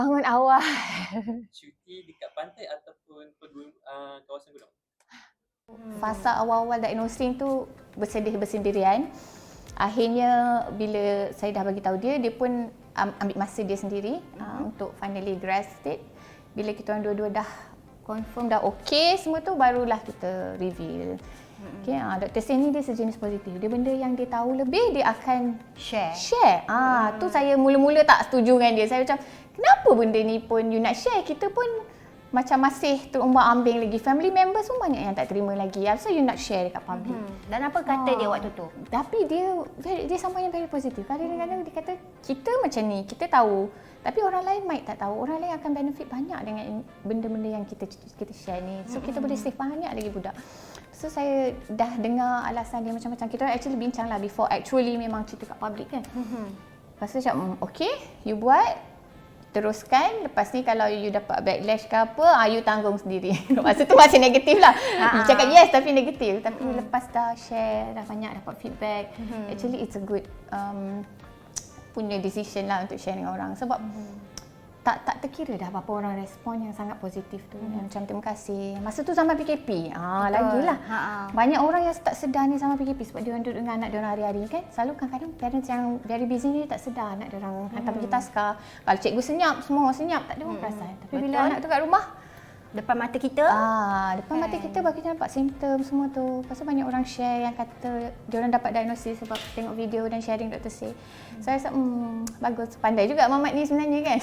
Bangun awal. Cuti dekat pantai ataupun kawasan gunung? Fasa awal-awal diagnosing tu bersendirian. Akhirnya bila saya dah bagi tahu dia pun ambil masa dia sendiri untuk finally grasp it. Bila kita orang dua-dua dah confirm dah okey semua tu, barulah kita reveal. Okay, Dr. Sen ni dia sejenis positif. Dia benda yang dia tahu lebih, dia akan share. Tu saya mula-mula tak setuju dengan dia. Saya macam, kenapa benda ni pun you nak share? Kita pun macam masih terombang-ambing lagi. Family members pun banyak yang tak terima lagi. So you nak share dekat public. Dan apa kata dia waktu tu? Tapi dia sampai yang very positif. Kadang-kadang dia kata, kita macam ni, kita tahu. Tapi orang lain might tak tahu. Orang lain akan benefit banyak dengan benda-benda yang kita share ni. So kita boleh save banyak lagi budak. So saya dah dengar alasan dia macam-macam. Kita actually bincang lah before actually memang cerita kat public kan. Lepas tu macam, okay, you buat, teruskan. Lepas ni kalau you dapat backlash ke apa, you tanggung sendiri. Masa tu masih negatif lah. You cakap yes tapi negatif. Tapi lepas dah share, dah banyak dapat feedback, actually it's a good punya decision lah untuk share dengan orang. Sebab tak terkira dah apa-apa orang respon yang sangat positif tu. Macam terima kasih. Masa tu zaman PKP. Lagilah. Banyak orang yang tak sedar ni sama PKP sebab dia orang duduk dengan anak dia orang hari-hari kan. Selalu kadang-kadang parents yang very busy ni tak sedar anak dia orang hantar pergi taska. Kalau cikgu senyap, semua orang senyap, tak ada orang perasan. Tapi bila anak tu kat rumah, depan mata kita. Depan mata kita baru kita nampak simptom semua tu. Lepas tu banyak orang share yang kata dia orang dapat diagnosis sebab tengok video dan sharing Dr. Say. Saya rasa bagus, pandai juga Mamat ni sebenarnya kan.